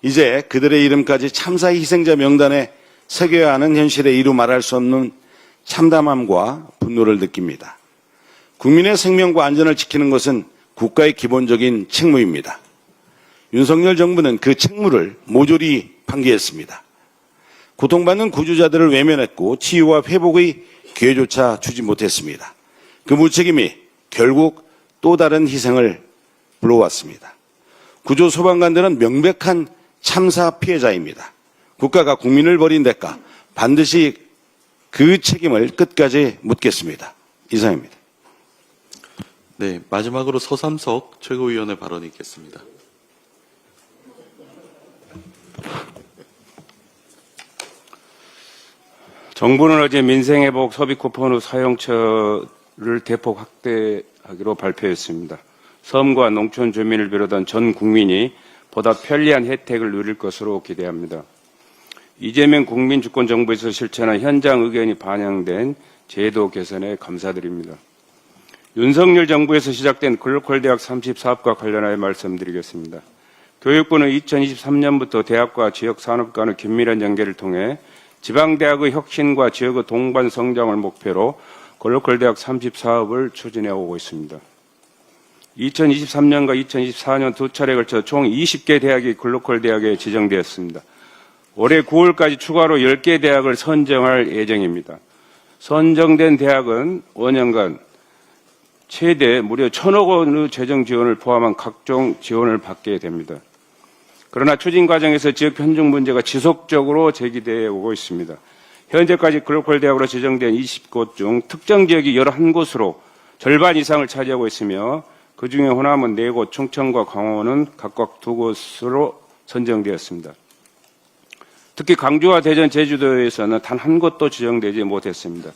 이제 그들의 이름까지 참사 희생자 명단에 새겨야 하는 현실에 이루 말할 수 없는 참담함과 분노를 느낍니다. 국민의 생명과 안전을 지키는 것은 국가의 기본적인 책무입니다. 윤석열 정부는 그 책무를 모조리 방기했습니다. 고통받는 구조자들을 외면했고 치유와 회복의 기회조차 주지 못했습니다. 그 무책임이 결국 또 다른 희생을 불러왔습니다. 구조 소방관들은 명백한 참사 피해자입니다. 국가가 국민을 버린 대가 반드시 그 책임을 끝까지 묻겠습니다. 이상입니다. 네, 마지막으로 서삼석 최고위원의 발언이 있겠습니다. 정부는 어제 민생회복 소비 쿠폰 사용처를 대폭 확대하기로 발표했습니다. 섬과 농촌 주민을 비롯한 전 국민이 보다 편리한 혜택을 누릴 것으로 기대합니다. 이재명 국민주권정부에서 실천한 현장 의견이 반영된 제도 개선에 감사드립니다. 윤석열 정부에서 시작된 글로컬 대학 34업과 관련하여 말씀드리겠습니다. 교육부는 2023년부터 대학과 지역산업 간의 긴밀한 연계를 통해 지방대학의 혁신과 지역의 동반 성장을 목표로 글로컬 대학 34업을 추진해 오고 있습니다. 2023년과 2024년 두 차례에 걸쳐 총 20개 대학이 글로컬 대학에 지정되었습니다. 올해 9월까지 추가로 10개 대학을 선정할 예정입니다. 선정된 대학은 5년간 최대 무려 1,000억 원의 재정 지원을 포함한 각종 지원을 받게 됩니다. 그러나 추진 과정에서 지역 편중 문제가 지속적으로 제기되어 오고 있습니다. 현재까지 글로컬 대학으로 지정된 20곳 중 특정 지역이 11곳으로 절반 이상을 차지하고 있으며 그중에 호남은 4곳, 충청과 강원은 각각 2곳으로 선정되었습니다. 특히 광주와 대전, 제주도에서는 단 한 곳도 지정되지 못했습니다.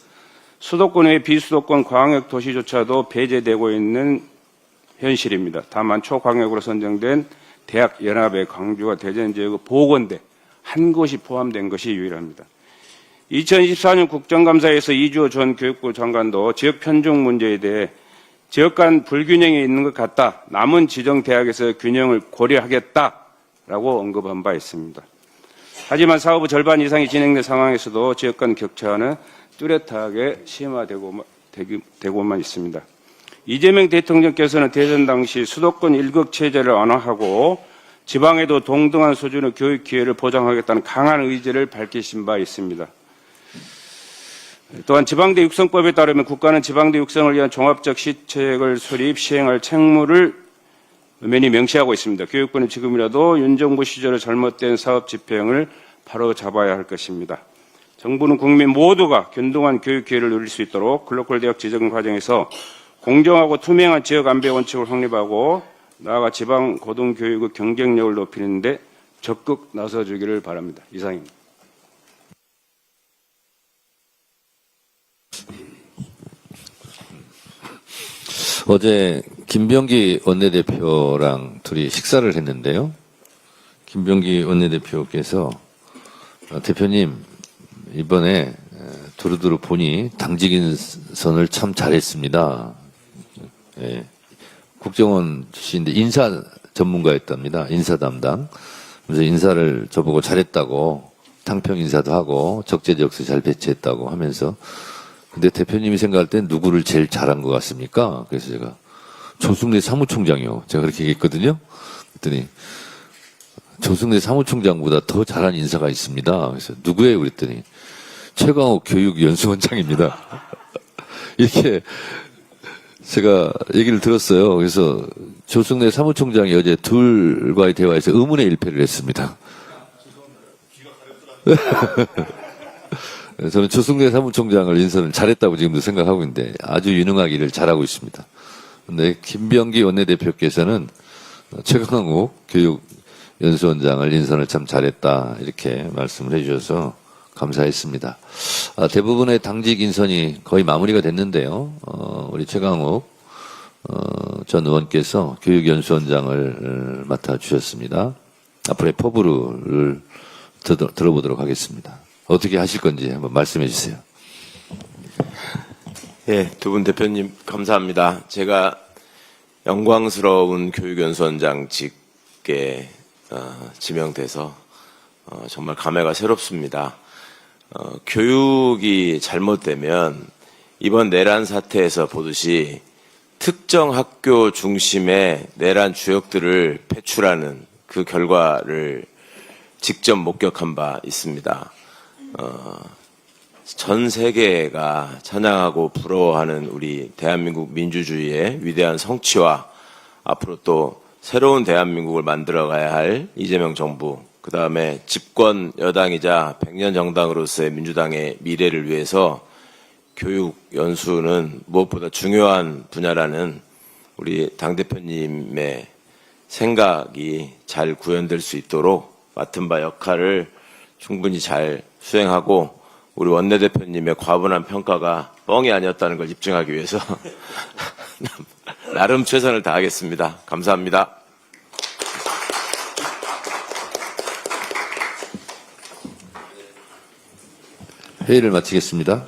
수도권 외 비수도권 광역 도시조차도 배제되고 있는 현실입니다. 다만 초광역으로 선정된 대학 연합의 광주와 대전 지역의 보건대 한 곳이 포함된 것이 유일합니다. 2024년 국정감사에서 이주호 전 교육부 장관도 지역 편중 문제에 대해 지역 간 불균형이 있는 것 같다. 남은 지정 대학에서 균형을 고려하겠다라고 언급한 바 있습니다. 하지만 사업의 절반 이상이 진행된 상황에서도 지역 간 격차는 뚜렷하게 심화되고만 있습니다. 이재명 대통령께서는 대선 당시 수도권 1국 체제를 완화하고 지방에도 동등한 수준의 교육 기회를 보장하겠다는 강한 의지를 밝히신 바 있습니다. 또한 지방대 육성법에 따르면 국가는 지방대 육성을 위한 종합적 시책을 수립, 시행할 책무를 엄연히 명시하고 있습니다. 교육부는 지금이라도 윤 정부 시절의 잘못된 사업 집행을 바로 잡아야 할 것입니다. 정부는 국민 모두가 균등한 교육 기회를 누릴 수 있도록 글로컬 대학 지정 과정에서 공정하고 투명한 지역 안배 원칙을 확립하고 나아가 지방 고등교육의 경쟁력을 높이는 데 적극 나서주기를 바랍니다. 이상입니다. 어제 김병기 원내대표랑 둘이 식사를 했는데요. 김병기 원내대표께서 대표님 이번에 두루두루 보니 당직 인선을 참 잘했습니다. 예. 국정원 출신인데 인사 전문가였답니다. 인사 담당. 그래서 인사를 저보고 잘했다고 당평 인사도 하고 적재적소 잘 배치했다고 하면서 근데 대표님이 생각할 땐 누구를 제일 잘한 것 같습니까? 그래서 제가 조승래 사무총장이요. 제가 그렇게 얘기했거든요. 그랬더니 조승래 사무총장보다 더 잘한 인사가 있습니다. 그래서 누구예요? 그랬더니 최강욱 교육연수원장입니다. 이렇게 제가 얘기를 들었어요. 그래서 조승래 사무총장이 어제 둘과의 대화에서 의문의 일패를 했습니다. 저는 조승래 사무총장을 인선을 잘했다고 지금도 생각하고 있는데 아주 유능하기를 잘하고 있습니다. 근데 김병기 원내대표께서는 최강욱 교육연수원장을 인선을 참 잘했다 이렇게 말씀을 해주셔서 감사했습니다. 대부분의 당직 인선이 거의 마무리가 됐는데요. 우리 최강욱 전 의원께서 교육연수원장을 맡아주셨습니다. 앞으로의 포부를 들어보도록 하겠습니다. 어떻게 하실 건지 한번 말씀해 주세요. 예, 두 분 대표님 감사합니다. 제가 영광스러운 교육연수원장직에 지명돼서 정말 감회가 새롭습니다. 교육이 잘못되면 이번 내란 사태에서 보듯이 특정 학교 중심의 내란 주역들을 배출하는 그 결과를 직접 목격한 바 있습니다. 전 세계가 찬양하고 부러워하는 우리 대한민국 민주주의의 위대한 성취와 앞으로 또 새로운 대한민국을 만들어가야 할 이재명 정부, 그 다음에 집권 여당이자 100년 정당으로서의 민주당의 미래를 위해서 교육 연수는 무엇보다 중요한 분야라는 우리 당대표님의 생각이 잘 구현될 수 있도록 맡은 바 역할을 충분히 잘 수행하고 우리 원내대표님의 과분한 평가가 뻥이 아니었다는 걸 입증하기 위해서 나름 최선을 다하겠습니다. 감사합니다. 회의를 마치겠습니다.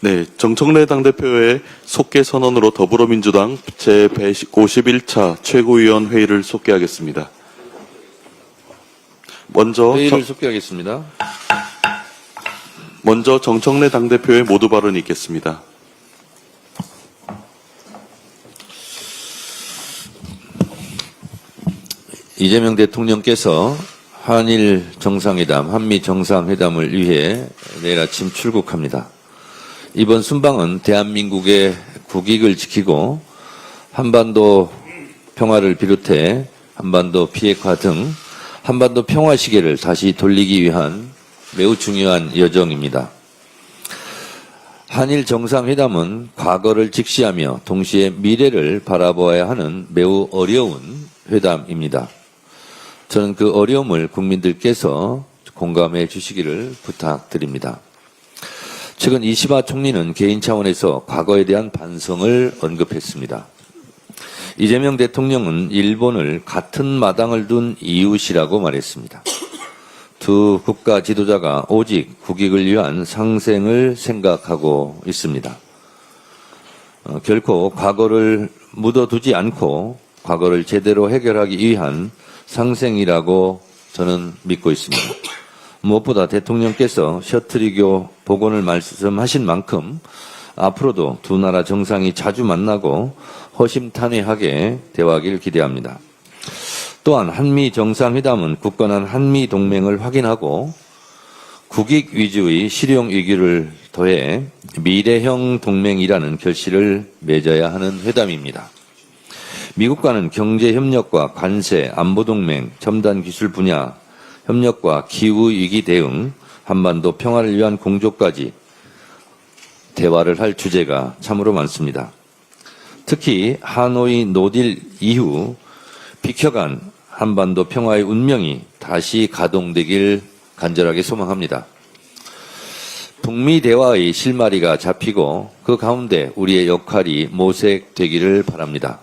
네, 정청래 당대표의 속개 선언으로 더불어민주당 제151차 최고위원 회의를 속개하겠습니다. 회의를 속개하겠습니다. 먼저 정청래 당대표의 모두 발언이 있겠습니다. 이재명 대통령께서 한일 정상회담, 한미 정상회담을 위해 내일 아침 출국합니다. 이번 순방은 대한민국의 국익을 지키고 한반도 평화를 비롯해 한반도 비핵화 등 한반도 평화 시계를 다시 돌리기 위한 매우 중요한 여정입니다. 한일 정상회담은 과거를 직시하며 동시에 미래를 바라보아야 하는 매우 어려운 회담입니다. 저는 그 어려움을 국민들께서 공감해 주시기를 부탁드립니다. 최근 이시바 총리는 개인 차원에서 과거에 대한 반성을 언급했습니다. 이재명 대통령은 일본을 같은 마당을 둔 이웃이라고 말했습니다. 두 국가 지도자가 오직 국익을 위한 상생을 생각하고 있습니다. 결코 과거를 묻어두지 않고 과거를 제대로 해결하기 위한 상생이라고 저는 믿고 있습니다. 무엇보다 대통령께서 셔틀이교 복원을 말씀하신 만큼 앞으로도 두 나라 정상이 자주 만나고 허심탄회하게 대화하기를 기대합니다. 또한 한미 정상회담은 굳건한 한미 동맹을 확인하고 국익 위주의 실용 위기를 더해 미래형 동맹이라는 결실을 맺어야 하는 회담입니다. 미국과는 경제협력과 관세, 안보동맹, 첨단기술 분야, 협력과 기후위기 대응, 한반도 평화를 위한 공조까지 대화를 할 주제가 참으로 많습니다. 특히 하노이 노딜 이후 비켜간 한반도 평화의 운명이 다시 가동되길 간절하게 소망합니다. 북미 대화의 실마리가 잡히고 그 가운데 우리의 역할이 모색되기를 바랍니다.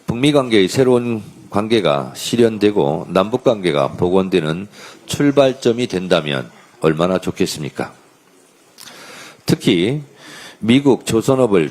북미 관계의 새로운 관계가 실현되고 남북 관계가 복원되는 출발점이 된다면 얼마나 좋겠습니까? 특히 미국 조선업을